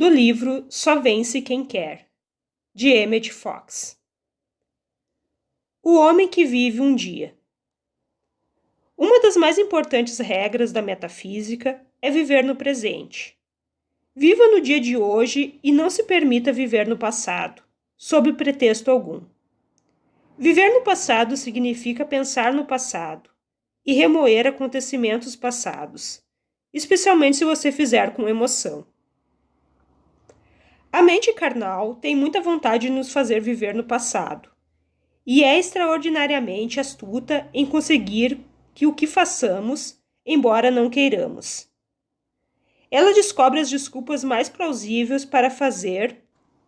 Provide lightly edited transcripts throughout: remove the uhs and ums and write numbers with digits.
do livro Só Vence Quem Quer, de Emmett Fox. O homem que vive um dia. Uma das mais importantes regras da metafísica é viver no presente. Viva no dia de hoje e não se permita viver no passado, sob pretexto algum. Viver no passado significa pensar no passado e remoer acontecimentos passados, especialmente se você fizer com emoção. A mente carnal tem muita vontade de nos fazer viver no passado e é extraordinariamente astuta em conseguir que o que façamos, embora não queiramos. Ela descobre as desculpas mais plausíveis para fazer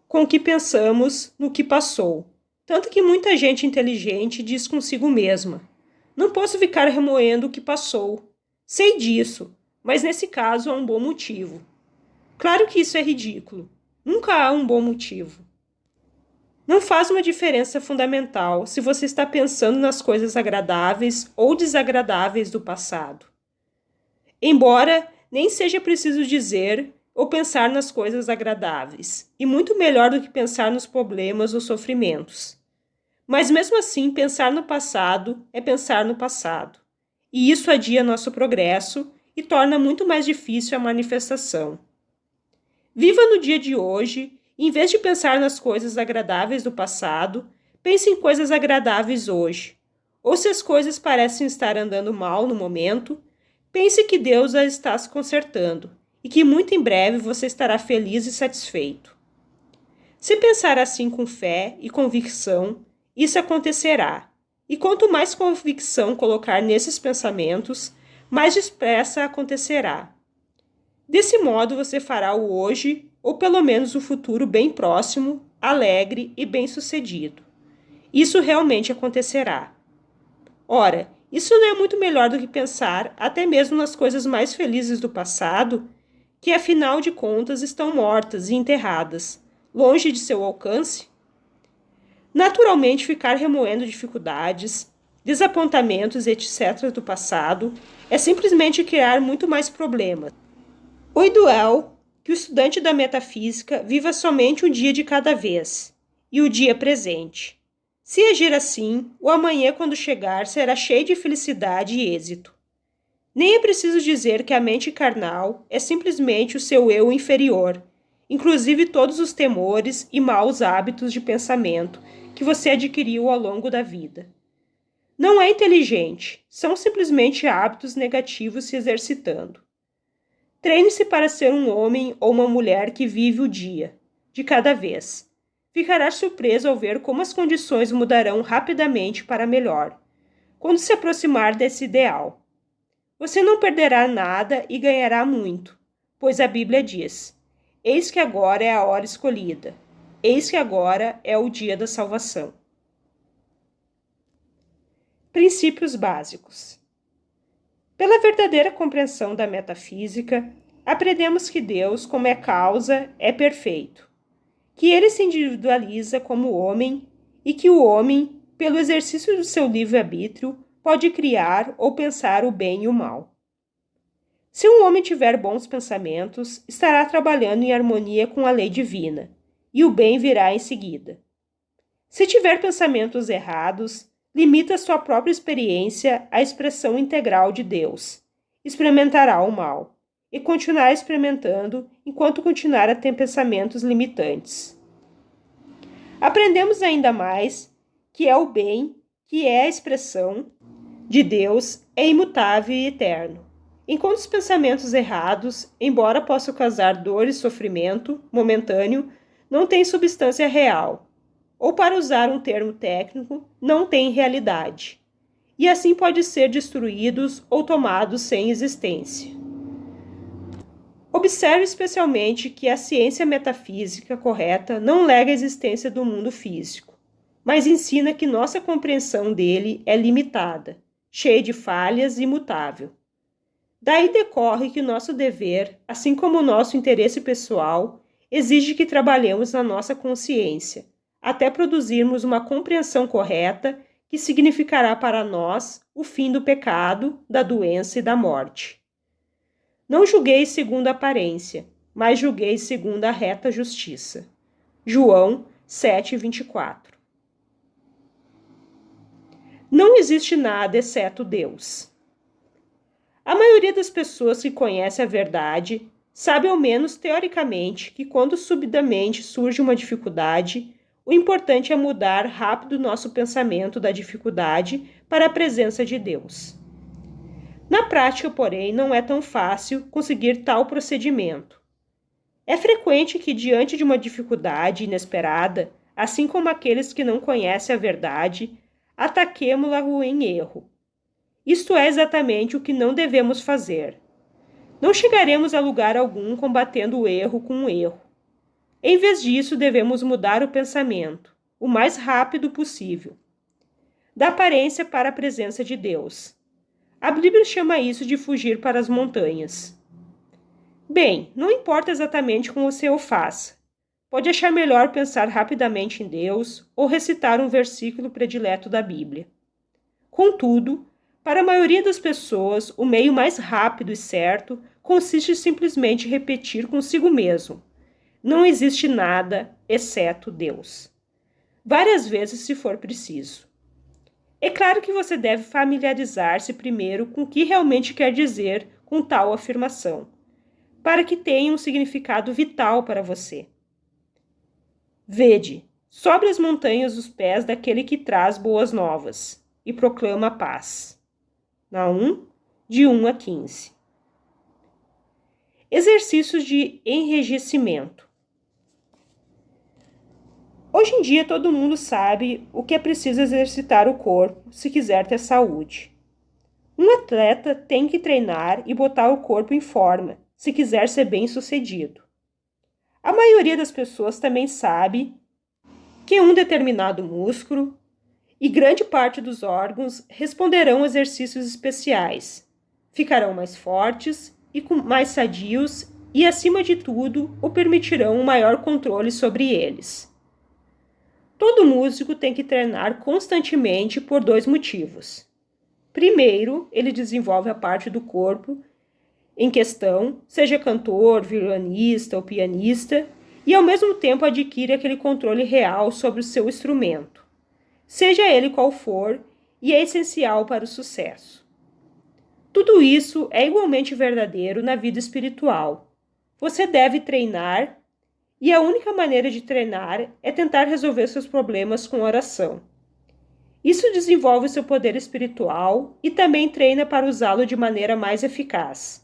com que pensamos no que passou, tanto que muita gente inteligente diz consigo mesma: não posso ficar remoendo o que passou. Sei disso, mas nesse caso há um bom motivo. Claro que isso é ridículo. Nunca há um bom motivo. Não faz uma diferença fundamental se você está pensando nas coisas agradáveis ou desagradáveis do passado. Embora nem seja preciso dizer ou pensar nas coisas agradáveis, e muito melhor do que pensar nos problemas ou sofrimentos. Mas mesmo assim, pensar no passado é pensar no passado, e isso adia nosso progresso e torna muito mais difícil a manifestação. Viva no dia de hoje, e em vez de pensar nas coisas agradáveis do passado, pense em coisas agradáveis hoje. Ou se as coisas parecem estar andando mal no momento, pense que Deus as está se consertando e que muito em breve você estará feliz e satisfeito. Se pensar assim com fé e convicção, isso acontecerá. E quanto mais convicção colocar nesses pensamentos, mais depressa acontecerá. Desse modo, você fará o hoje, ou pelo menos o futuro bem próximo, alegre e bem-sucedido. Isso realmente acontecerá. Ora, isso não é muito melhor do que pensar até mesmo nas coisas mais felizes do passado, que afinal de contas estão mortas e enterradas, longe de seu alcance? Naturalmente, ficar remoendo dificuldades, desapontamentos, etc. do passado é simplesmente criar muito mais problemas. O ideal é que o estudante da metafísica viva somente um dia de cada vez, e o dia presente. Se agir assim, o amanhã, quando chegar, será cheio de felicidade e êxito. Nem é preciso dizer que a mente carnal é simplesmente o seu eu inferior, inclusive todos os temores e maus hábitos de pensamento que você adquiriu ao longo da vida. Não é inteligente, são simplesmente hábitos negativos se exercitando. Treine-se para ser um homem ou uma mulher que vive o dia, de cada vez. Ficará surpreso ao ver como as condições mudarão rapidamente para melhor, quando se aproximar desse ideal. Você não perderá nada e ganhará muito, pois a Bíblia diz: eis que agora é a hora escolhida, eis que agora é o dia da salvação. Princípios básicos. Pela verdadeira compreensão da metafísica, aprendemos que Deus, como é causa, é perfeito, que ele se individualiza como homem e que o homem, pelo exercício do seu livre-arbítrio, pode criar ou pensar o bem e o mal. Se um homem tiver bons pensamentos, estará trabalhando em harmonia com a lei divina, e o bem virá em seguida. Se tiver pensamentos errados, limita sua própria experiência à expressão integral de Deus. Experimentará o mal, e continuará experimentando enquanto continuar a ter pensamentos limitantes. Aprendemos ainda mais que é o bem, que é a expressão de Deus, é imutável e eterno. Enquanto os pensamentos errados, embora possam causar dor e sofrimento momentâneo, não têm substância real, ou para usar um termo técnico, não têm realidade, e assim podem ser destruídos ou tomados sem existência. Observe especialmente que a ciência metafísica correta não nega a existência do mundo físico, mas ensina que nossa compreensão dele é limitada, cheia de falhas e imutável. Daí decorre que o nosso dever, assim como o nosso interesse pessoal, exige que trabalhemos na nossa consciência, até produzirmos uma compreensão correta que significará para nós o fim do pecado, da doença e da morte. Não julgueis segundo a aparência, mas julguei segundo a reta justiça. João 7:24. Não existe nada exceto Deus. A maioria das pessoas que conhece a verdade sabe, ao menos teoricamente, que quando subitamente surge uma dificuldade, o importante é mudar rápido nosso pensamento da dificuldade para a presença de Deus. Na prática, porém, não é tão fácil conseguir tal procedimento. É frequente que, diante de uma dificuldade inesperada, assim como aqueles que não conhecem a verdade, ataquemo-la em erro. Isto é exatamente o que não devemos fazer. Não chegaremos a lugar algum combatendo o erro com o erro. Em vez disso, devemos mudar o pensamento, o mais rápido possível, da aparência para a presença de Deus. A Bíblia chama isso de fugir para as montanhas. Bem, não importa exatamente como você o faça. Pode achar melhor pensar rapidamente em Deus ou recitar um versículo predileto da Bíblia. Contudo, para a maioria das pessoas, o meio mais rápido e certo consiste em simplesmente repetir consigo mesmo: não existe nada exceto Deus. Várias vezes, se for preciso. É claro que você deve familiarizar-se primeiro com o que realmente quer dizer com tal afirmação, para que tenha um significado vital para você. Vede, sobre as montanhas os pés daquele que traz boas novas e proclama a paz. Naum, de 1-15. Exercícios de enrijecimento. Hoje em dia todo mundo sabe o que é preciso exercitar o corpo se quiser ter saúde. Um atleta tem que treinar e botar o corpo em forma se quiser ser bem-sucedido. A maioria das pessoas também sabe que um determinado músculo e grande parte dos órgãos responderão a exercícios especiais, ficarão mais fortes e mais sadios e, acima de tudo, o permitirão um maior controle sobre eles. Todo músico tem que treinar constantemente por 2 motivos. Primeiro, ele desenvolve a parte do corpo em questão, seja cantor, violonista ou pianista, e ao mesmo tempo adquire aquele controle real sobre o seu instrumento, seja ele qual for, e é essencial para o sucesso. Tudo isso é igualmente verdadeiro na vida espiritual. Você deve treinar, e a única maneira de treinar é tentar resolver seus problemas com oração. Isso desenvolve seu poder espiritual e também treina para usá-lo de maneira mais eficaz.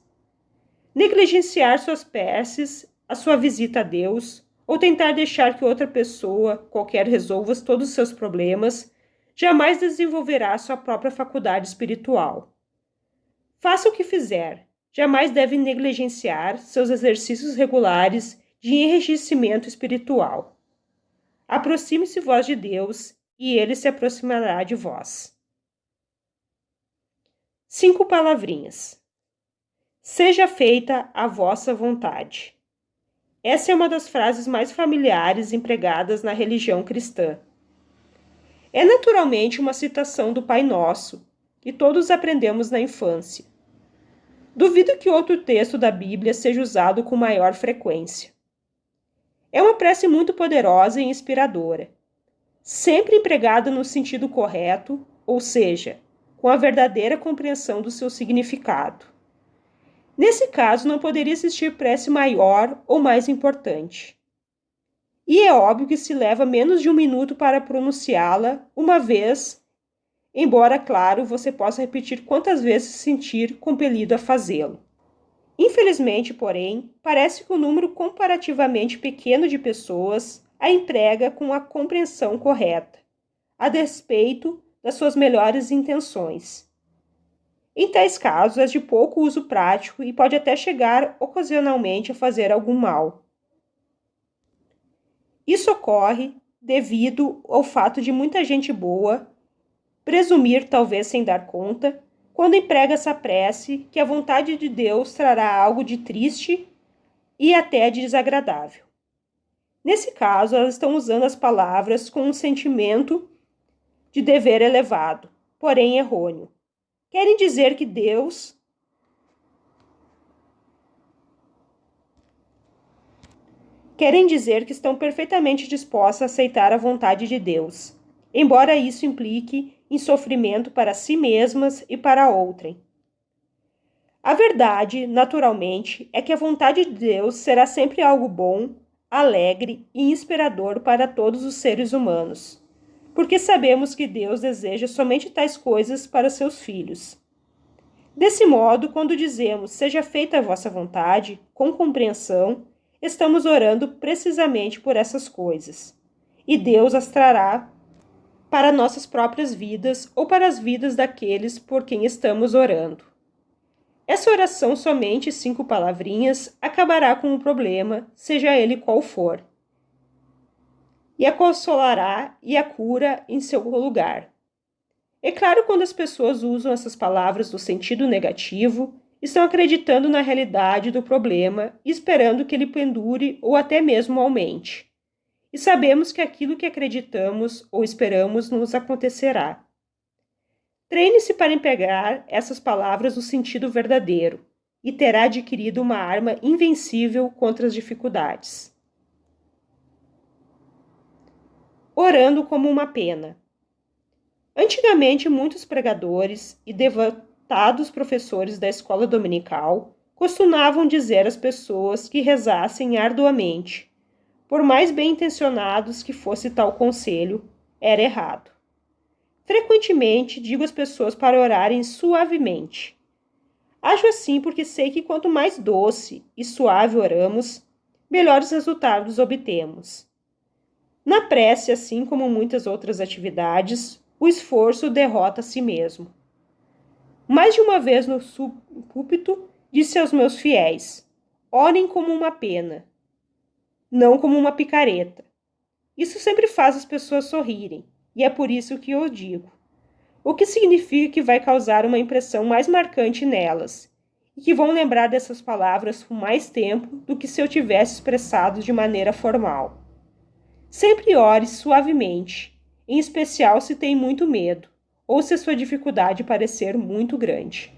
Negligenciar suas preces, a sua visita a Deus, ou tentar deixar que outra pessoa qualquer resolva todos os seus problemas, jamais desenvolverá sua própria faculdade espiritual. Faça o que fizer, jamais deve negligenciar seus exercícios regulares de enriquecimento espiritual. Aproxime-se vós de Deus, e Ele se aproximará de vós. 5 palavrinhas. Seja feita a vossa vontade. Essa é uma das frases mais familiares empregadas na religião cristã. É naturalmente uma citação do Pai Nosso, que todos aprendemos na infância. Duvido que outro texto da Bíblia seja usado com maior frequência. É uma prece muito poderosa e inspiradora, sempre empregada no sentido correto, ou seja, com a verdadeira compreensão do seu significado. Nesse caso, não poderia existir prece maior ou mais importante. E é óbvio que se leva menos de 1 minuto para pronunciá-la uma vez, embora, claro, você possa repetir quantas vezes se sentir compelido a fazê-lo. Infelizmente, porém, parece que um número comparativamente pequeno de pessoas a emprega com a compreensão correta, a despeito das suas melhores intenções. Em tais casos, é de pouco uso prático e pode até chegar ocasionalmente a fazer algum mal. Isso ocorre devido ao fato de muita gente boa presumir, talvez sem dar conta, quando emprega essa prece, que a vontade de Deus trará algo de triste e até de desagradável. Nesse caso, elas estão usando as palavras com um sentimento de dever elevado, porém errôneo. Querem dizer que Deus Querem dizer que estão perfeitamente dispostas a aceitar a vontade de Deus, embora isso implique em sofrimento para si mesmas e para outrem. A verdade, naturalmente, é que a vontade de Deus será sempre algo bom, alegre e inspirador para todos os seres humanos, porque sabemos que Deus deseja somente tais coisas para seus filhos. Desse modo, quando dizemos seja feita a vossa vontade, com compreensão, estamos orando precisamente por essas coisas, e Deus as trará para nossas próprias vidas ou para as vidas daqueles por quem estamos orando. Essa oração, somente 5 palavrinhas, acabará com o problema, seja ele qual for, e a consolará e a cura em seu lugar. É claro, quando as pessoas usam essas palavras no sentido negativo, estão acreditando na realidade do problema e esperando que ele pendure ou até mesmo aumente. E sabemos que aquilo que acreditamos ou esperamos nos acontecerá. Treine-se para empregar essas palavras no sentido verdadeiro e terá adquirido uma arma invencível contra as dificuldades. Orando como uma pena. Antigamente, muitos pregadores e devotados professores da escola dominical costumavam dizer às pessoas que rezassem arduamente. Por mais bem-intencionados que fosse tal conselho, era errado. Frequentemente, digo às pessoas para orarem suavemente. Ajo assim porque sei que quanto mais doce e suave oramos, melhores resultados obtemos. Na prece, assim como muitas outras atividades, o esforço derrota a si mesmo. Mais de uma vez no púlpito, disse aos meus fiéis: orem como uma pena, não como uma picareta. Isso sempre faz as pessoas sorrirem, e é por isso que eu digo. O que significa que vai causar uma impressão mais marcante nelas, e que vão lembrar dessas palavras por mais tempo do que se eu tivesse expressado de maneira formal. Sempre ore suavemente, em especial se tem muito medo, ou se a sua dificuldade parecer muito grande.